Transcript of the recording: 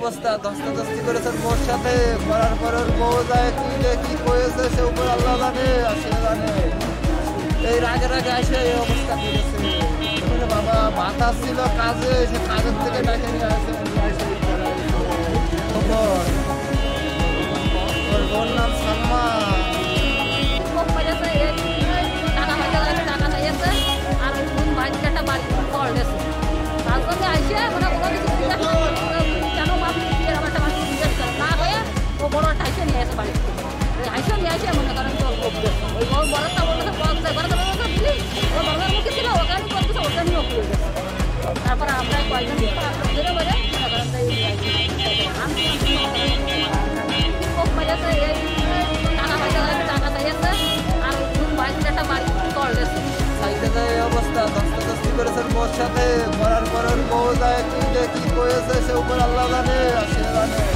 অবস্থা, ধস্তাধস্তি করেছেন বউর সাথে, করার পর ওর বউ যায় কি করেছে সে উপর আল্লাহ জানে, সে জানে। এই রাগে আসে এই অবস্থা করেছে। বাবা মাথা ছিল কাজে, সে কাজের থেকে ডাকে নিয়ে আসে। ওর বোন নাম সালমা। তারপর আমরা কয়েকজন অবস্থা, ধস্তাধস্তি করেছেন বউর সাথে, করার পর ওর বউ যায় কি করেছে সে উপর আল্লাহ জানে, সে জানে।